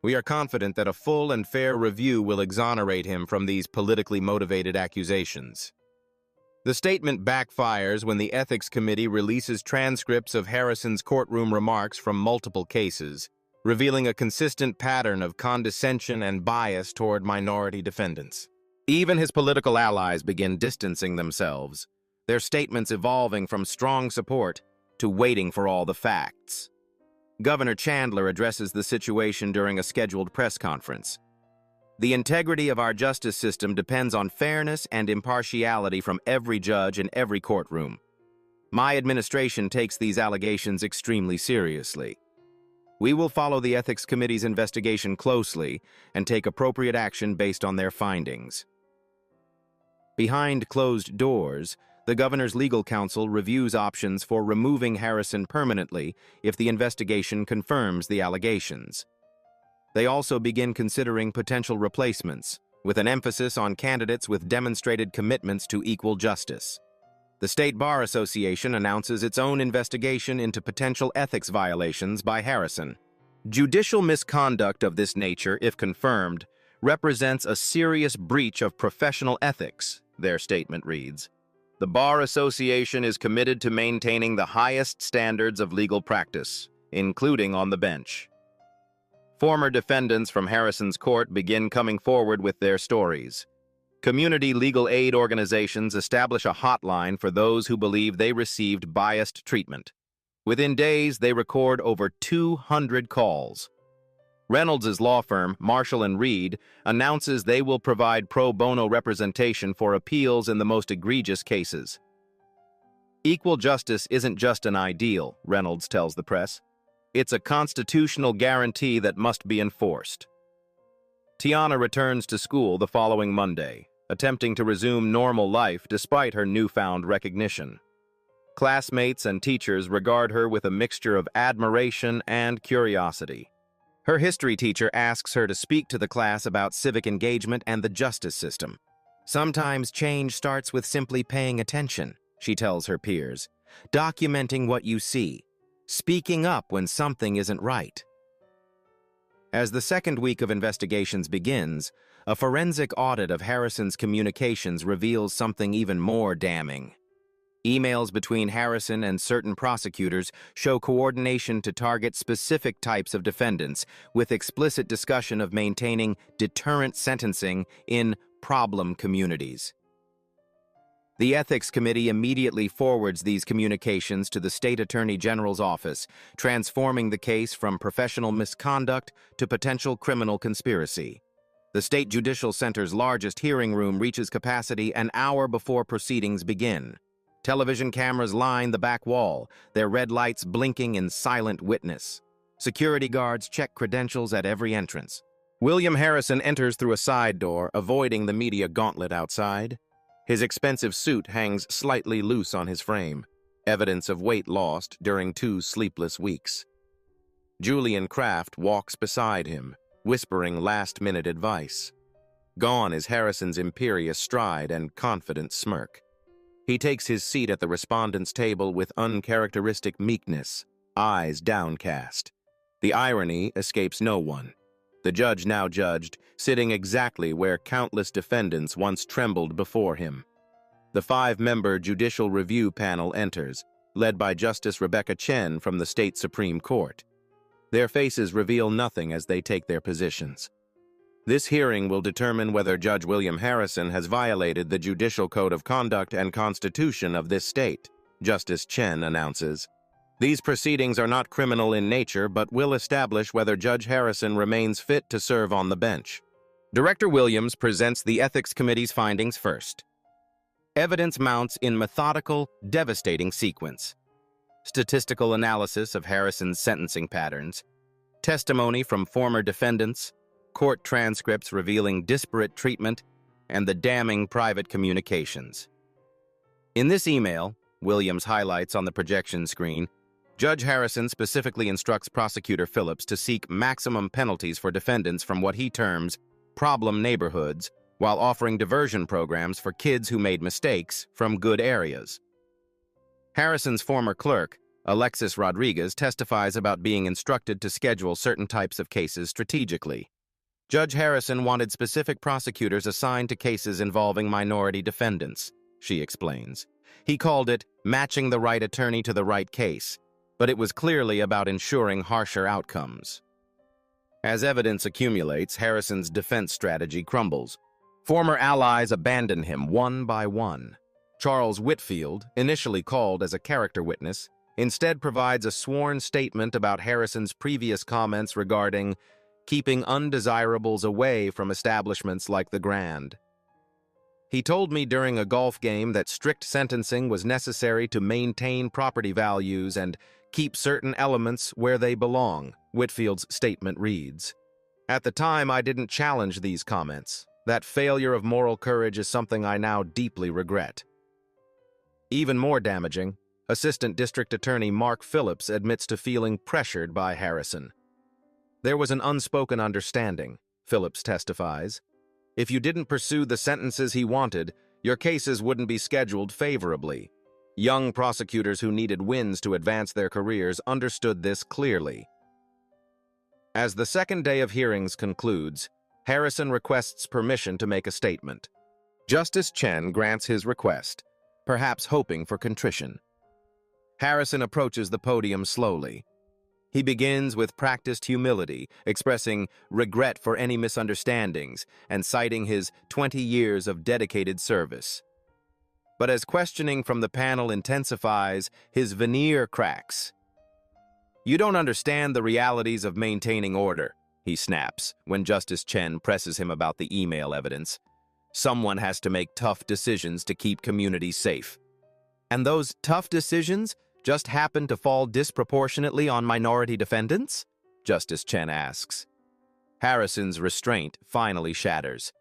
We are confident that a full and fair review will exonerate him from these politically motivated accusations. The statement backfires when the Ethics Committee releases transcripts of Harrison's courtroom remarks from multiple cases, revealing a consistent pattern of condescension and bias toward minority defendants. Even his political allies begin distancing themselves, their statements evolving from strong support to waiting for all the facts. Governor Chandler addresses the situation during a scheduled press conference. The integrity of our justice system depends on fairness and impartiality from every judge in every courtroom. My administration takes these allegations extremely seriously. We will follow the Ethics Committee's investigation closely and take appropriate action based on their findings. Behind closed doors, the governor's legal counsel reviews options for removing Harrison permanently if the investigation confirms the allegations. They also begin considering potential replacements, with an emphasis on candidates with demonstrated commitments to equal justice. The State Bar Association announces its own investigation into potential ethics violations by Harrison. Judicial misconduct of this nature, if confirmed, represents a serious breach of professional ethics, their statement reads. The Bar Association is committed to maintaining the highest standards of legal practice, including on the bench. Former defendants from Harrison's court begin coming forward with their stories. Community legal aid organizations establish a hotline for those who believe they received biased treatment. Within days, they record over 200 calls. Reynolds' law firm, Marshall & Reed, announces they will provide pro bono representation for appeals in the most egregious cases. Equal justice isn't just an ideal, Reynolds tells the press. It's a constitutional guarantee that must be enforced. Tiana returns to school the following Monday, attempting to resume normal life despite her newfound recognition. Classmates and teachers regard her with a mixture of admiration and curiosity. Her history teacher asks her to speak to the class about civic engagement and the justice system. Sometimes change starts with simply paying attention, she tells her peers, documenting what you see, speaking up when something isn't right. As the second week of investigations begins, a forensic audit of Harrison's communications reveals something even more damning. Emails between Harrison and certain prosecutors show coordination to target specific types of defendants, with explicit discussion of maintaining deterrent sentencing in problem communities. The Ethics Committee immediately forwards these communications to the State Attorney General's office, transforming the case from professional misconduct to potential criminal conspiracy. The State Judicial Center's largest hearing room reaches capacity an hour before proceedings begin. Television cameras line the back wall, their red lights blinking in silent witness. Security guards check credentials at every entrance. William Harrison enters through a side door, avoiding the media gauntlet outside. His expensive suit hangs slightly loose on his frame, evidence of weight lost during 2 sleepless weeks. Julian Kraft walks beside him, whispering last-minute advice. Gone is Harrison's imperious stride and confident smirk. He takes his seat at the respondent's table with uncharacteristic meekness, eyes downcast. The irony escapes no one. The judge now judged, sitting exactly where countless defendants once trembled before him. The 5-member Judicial Review Panel enters, led by Justice Rebecca Chen from the State Supreme Court. Their faces reveal nothing as they take their positions. This hearing will determine whether Judge William Harrison has violated the Judicial Code of Conduct and Constitution of this state, Justice Chen announces. These proceedings are not criminal in nature, but will establish whether Judge Harrison remains fit to serve on the bench. Director Williams presents the Ethics Committee's findings first. Evidence mounts in methodical, devastating sequence. Statistical analysis of Harrison's sentencing patterns, testimony from former defendants, court transcripts revealing disparate treatment, and the damning private communications. In this email, Williams highlights on the projection screen, Judge Harrison specifically instructs Prosecutor Phillips to seek maximum penalties for defendants from what he terms problem neighborhoods, while offering diversion programs for kids who made mistakes from good areas. Harrison's former clerk, Alexis Rodriguez, testifies about being instructed to schedule certain types of cases strategically. Judge Harrison wanted specific prosecutors assigned to cases involving minority defendants, she explains. He called it matching the right attorney to the right case, but it was clearly about ensuring harsher outcomes. As evidence accumulates, Harrison's defense strategy crumbles. Former allies abandon him one by one. Charles Whitfield, initially called as a character witness, instead provides a sworn statement about Harrison's previous comments regarding keeping undesirables away from establishments like the Grand. He told me during a golf game that strict sentencing was necessary to maintain property values and keep certain elements where they belong, Whitfield's statement reads. At the time, I didn't challenge these comments. That failure of moral courage is something I now deeply regret. Even more damaging, Assistant District Attorney Mark Phillips admits to feeling pressured by Harrison. There was an unspoken understanding, Phillips testifies. If you didn't pursue the sentences he wanted, your cases wouldn't be scheduled favorably. Young prosecutors who needed wins to advance their careers understood this clearly. As the second day of hearings concludes, Harrison requests permission to make a statement. Justice Chen grants his request, perhaps hoping for contrition. Harrison approaches the podium slowly. He begins with practiced humility, expressing regret for any misunderstandings and citing his 20 years of dedicated service. But as questioning from the panel intensifies, his veneer cracks. You don't understand the realities of maintaining order, he snaps when Justice Chen presses him about the email evidence. Someone has to make tough decisions to keep communities safe. And those tough decisions just happen to fall disproportionately on minority defendants? Justice Chen asks. Harrison's restraint finally shatters.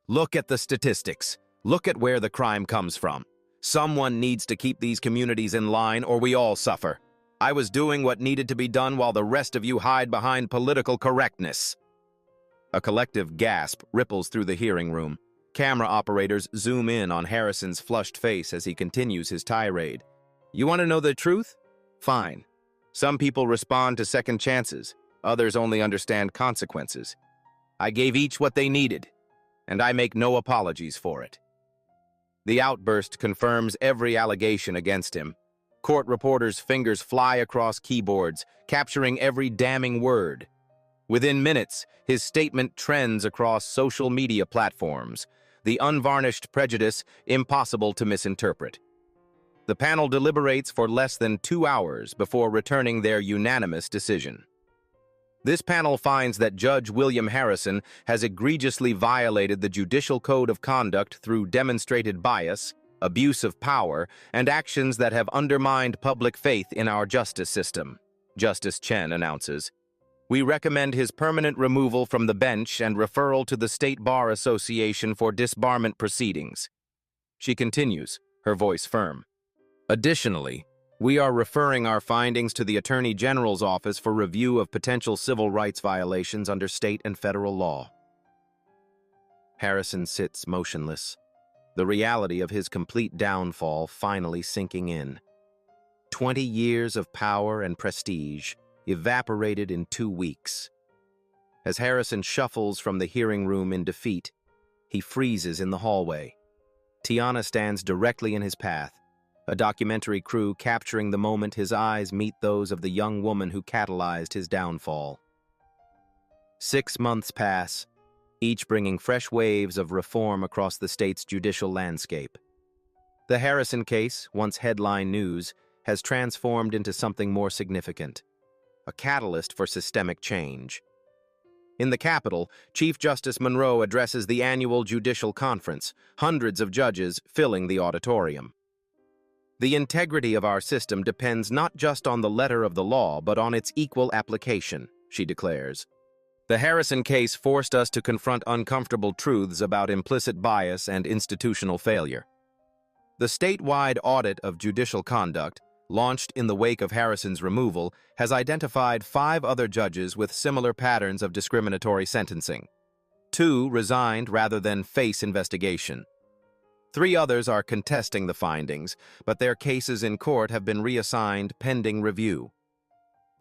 Look at the statistics. Look at where the crime comes from. Someone needs to keep these communities in line or we all suffer. I was doing what needed to be done while the rest of you hide behind political correctness. A collective gasp ripples through the hearing room. Camera operators zoom in on Harrison's flushed face as he continues his tirade. You want to know the truth? Fine. Some people respond to second chances. Others only understand consequences. I gave each what they needed, and I make no apologies for it. The outburst confirms every allegation against him. Court reporters' fingers fly across keyboards, capturing every damning word. Within minutes, his statement trends across social media platforms, the unvarnished prejudice impossible to misinterpret. The panel deliberates for less than 2 hours before returning their unanimous decision. This panel finds that Judge William Harrison has egregiously violated the judicial code of conduct through demonstrated bias, abuse of power, and actions that have undermined public faith in our justice system, Justice Chen announces. We recommend his permanent removal from the bench and referral to the State Bar Association for disbarment proceedings. She continues, her voice firm. Additionally, we are referring our findings to the Attorney General's office for review of potential civil rights violations under state and federal law. Harrison sits motionless, the reality of his complete downfall finally sinking in. 20 years of power and prestige evaporated in 2 weeks. As Harrison shuffles from the hearing room in defeat, he freezes in the hallway. Tiana stands directly in his path, a documentary crew capturing the moment his eyes meet those of the young woman who catalyzed his downfall. 6 months pass, each bringing fresh waves of reform across the state's judicial landscape. The Harrison case, once headline news, has transformed into something more significant, a catalyst for systemic change. In the Capitol, Chief Justice Monroe addresses the annual judicial conference, hundreds of judges filling the auditorium. The integrity of our system depends not just on the letter of the law, but on its equal application, she declares. The Harrison case forced us to confront uncomfortable truths about implicit bias and institutional failure. The statewide audit of judicial conduct, launched in the wake of Harrison's removal, has identified 5 other judges with similar patterns of discriminatory sentencing. 2 resigned rather than face investigation. 3 others are contesting the findings, but their cases in court have been reassigned pending review.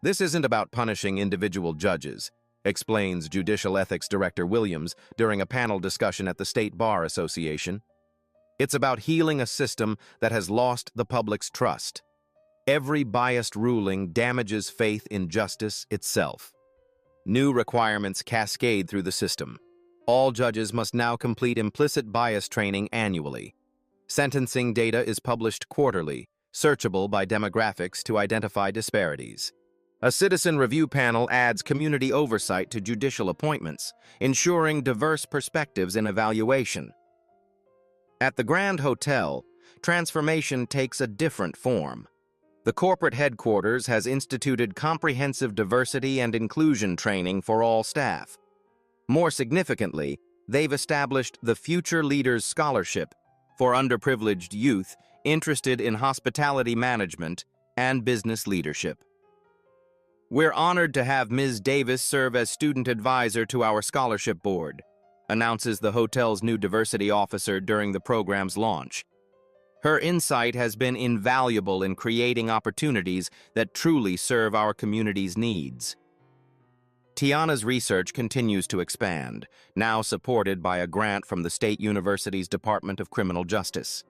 This isn't about punishing individual judges, explains Judicial Ethics Director Williams during a panel discussion at the State Bar Association. It's about healing a system that has lost the public's trust. Every biased ruling damages faith in justice itself. New requirements cascade through the system. All judges must now complete implicit bias training annually. Sentencing data is published quarterly, searchable by demographics to identify disparities. A citizen review panel adds community oversight to judicial appointments, ensuring diverse perspectives in evaluation. At the Grand Hotel, transformation takes a different form. The corporate headquarters has instituted comprehensive diversity and inclusion training for all staff. More significantly, they've established the Future Leaders Scholarship for underprivileged youth interested in hospitality management and business leadership. We're honored to have Ms. Davis serve as student advisor to our scholarship board, announces the hotel's new diversity officer during the program's launch. Her insight has been invaluable in creating opportunities that truly serve our community's needs. Tiana's research continues to expand, now supported by a grant from the State University's Department of Criminal Justice.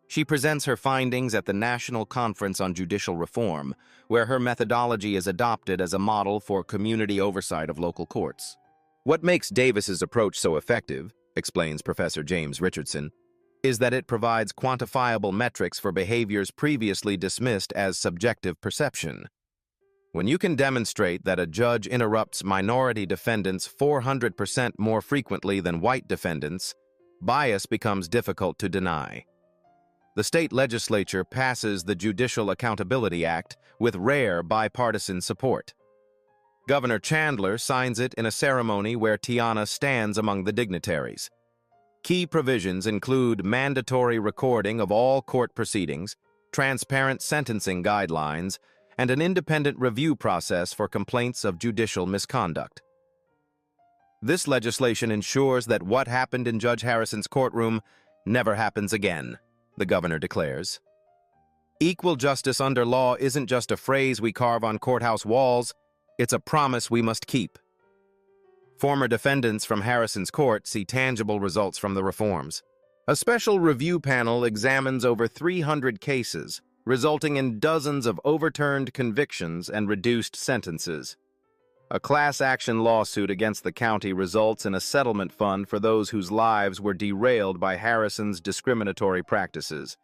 She presents her findings at the National Conference on Judicial Reform, where her methodology is adopted as a model for community oversight of local courts. What makes Davis's approach so effective, explains Professor James Richardson, is that it provides quantifiable metrics for behaviors previously dismissed as subjective perception. When you can demonstrate that a judge interrupts minority defendants 400% more frequently than white defendants, bias becomes difficult to deny. The state legislature passes the Judicial Accountability Act with rare bipartisan support. Governor Chandler signs it in a ceremony where Tiana stands among the dignitaries. Key provisions include mandatory recording of all court proceedings, transparent sentencing guidelines, and an independent review process for complaints of judicial misconduct. This legislation ensures that what happened in Judge Harrison's courtroom never happens again, the governor declares. Equal justice under law isn't just a phrase we carve on courthouse walls, it's a promise we must keep. Former defendants from Harrison's court see tangible results from the reforms. A special review panel examines over 300 cases, resulting in dozens of overturned convictions and reduced sentences. A class action lawsuit against the county results in a settlement fund for those whose lives were derailed by Harrison's discriminatory practices.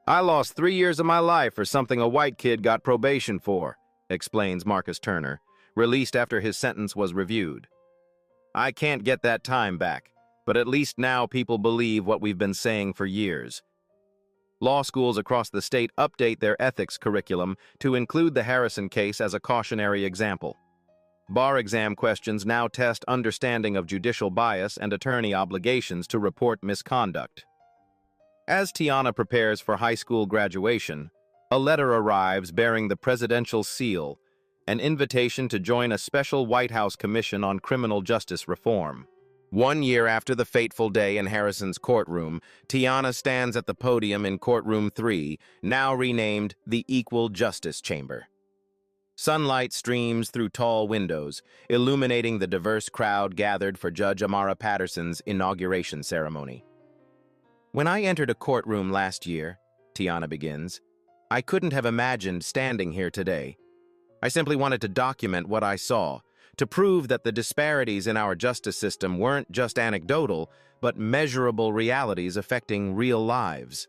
"I lost 3 years of my life for something a white kid got probation for," explains Marcus Turner, released after his sentence was reviewed. "I can't get that time back, but at least now people believe what we've been saying for years." Law schools across the state update their ethics curriculum to include the Harrison case as a cautionary example. Bar exam questions now test understanding of judicial bias and attorney obligations to report misconduct. As Tiana prepares for high school graduation, a letter arrives bearing the presidential seal, an invitation to join a special White House commission on criminal justice reform. 1 year after the fateful day in Harrison's courtroom, Tiana stands at the podium in Courtroom 3, now renamed the Equal Justice Chamber. Sunlight streams through tall windows, illuminating the diverse crowd gathered for Judge Amara Patterson's inauguration ceremony. "When I entered a courtroom last year," Tiana begins, "I couldn't have imagined standing here today. I simply wanted to document what I saw, to prove that the disparities in our justice system weren't just anecdotal, but measurable realities affecting real lives."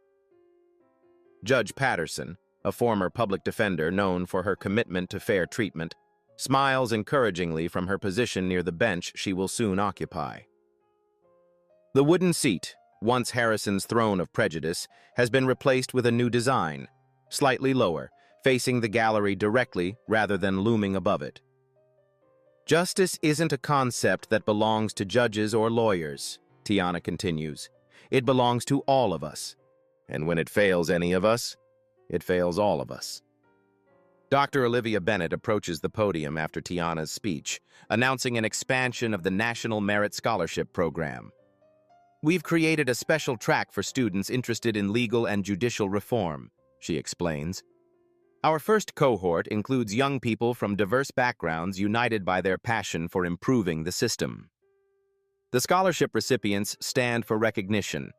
Judge Patterson, a former public defender known for her commitment to fair treatment, smiles encouragingly from her position near the bench she will soon occupy. The wooden seat, once Harrison's throne of prejudice, has been replaced with a new design, slightly lower, facing the gallery directly rather than looming above it. "Justice isn't a concept that belongs to judges or lawyers," Tiana continues. "It belongs to all of us. And when it fails any of us, it fails all of us." Dr. Olivia Bennett approaches the podium after Tiana's speech, announcing an expansion of the National Merit Scholarship Program. "We've created a special track for students interested in legal and judicial reform," she explains. "Our first cohort includes young people from diverse backgrounds united by their passion for improving the system." The scholarship recipients stand for recognition,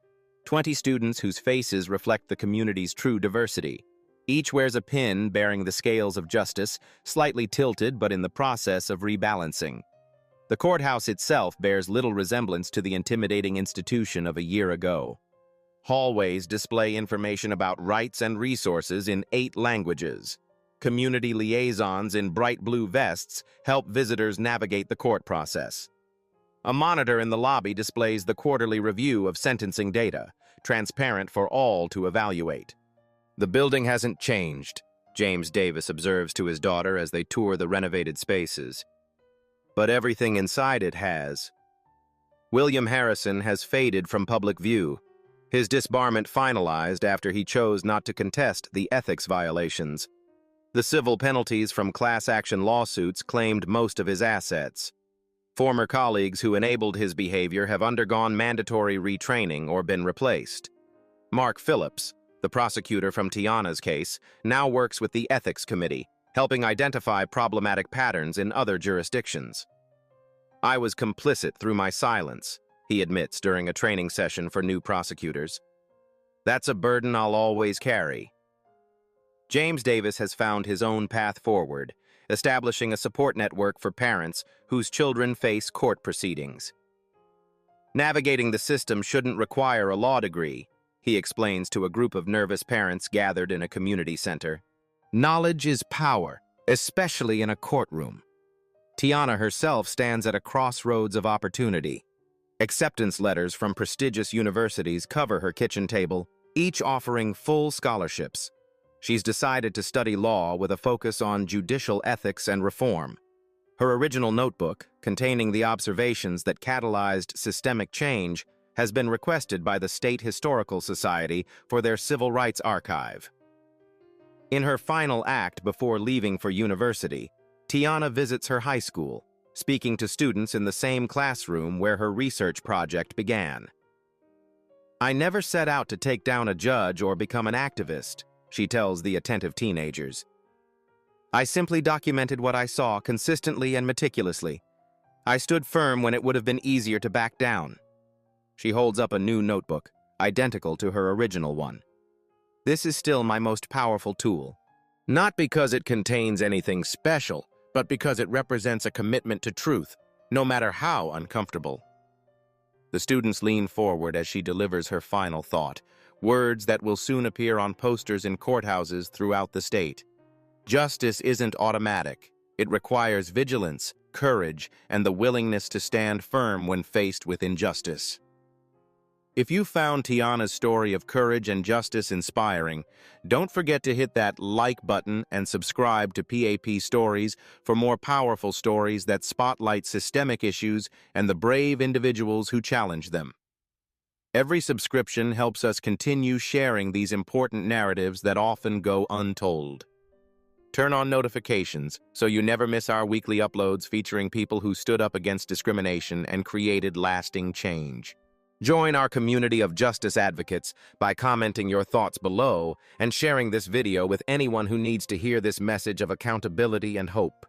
20 students whose faces reflect the community's true diversity. Each wears a pin bearing the scales of justice, slightly tilted but in the process of rebalancing. The courthouse itself bears little resemblance to the intimidating institution of a year ago. Hallways display information about rights and resources in 8 languages. Community liaisons in bright blue vests help visitors navigate the court process. A monitor in the lobby displays the quarterly review of sentencing data, transparent for all to evaluate. "The building hasn't changed," James Davis observes to his daughter as they tour the renovated spaces. "But everything inside it has." William Harrison has faded from public view, his disbarment finalized after he chose not to contest the ethics violations. The civil penalties from class action lawsuits claimed most of his assets. Former colleagues who enabled his behavior have undergone mandatory retraining or been replaced. Mark Phillips, the prosecutor from Tiana's case, now works with the Ethics Committee, helping identify problematic patterns in other jurisdictions. "I was complicit through my silence," he admits during a training session for new prosecutors. "That's a burden I'll always carry." James Davis has found his own path forward, establishing a support network for parents whose children face court proceedings. "Navigating the system shouldn't require a law degree," he explains to a group of nervous parents gathered in a community center. "Knowledge is power, especially in a courtroom. Tiana herself stands at a crossroads of opportunity. Acceptance letters from prestigious universities cover her kitchen table, each offering full scholarships. She's decided to study law with a focus on judicial ethics and reform. Her original notebook, containing the observations that catalyzed systemic change, has been requested by the State Historical Society for their Civil Rights Archive. In her final act before leaving for university, Tiana visits her high school, speaking to students in the same classroom where her research project began. "I never set out to take down a judge or become an activist," she tells the attentive teenagers. "I simply documented what I saw consistently and meticulously. I stood firm when it would have been easier to back down." She holds up a new notebook, identical to her original one. "This is still my most powerful tool. Not because it contains anything special, but because it represents a commitment to truth, no matter how uncomfortable." The students lean forward as she delivers her final thought, words that will soon appear on posters in courthouses throughout the state. Justice isn't automatic. It requires vigilance, courage, and the willingness to stand firm when faced with injustice. If you found Tiana's story of courage and justice inspiring, don't forget to hit that like button and subscribe to PAP Stories for more powerful stories that spotlight systemic issues and the brave individuals who challenge them. Every subscription helps us continue sharing these important narratives that often go untold. Turn on notifications so you never miss our weekly uploads featuring people who stood up against discrimination and created lasting change. Join our community of justice advocates by commenting your thoughts below and sharing this video with anyone who needs to hear this message of accountability and hope.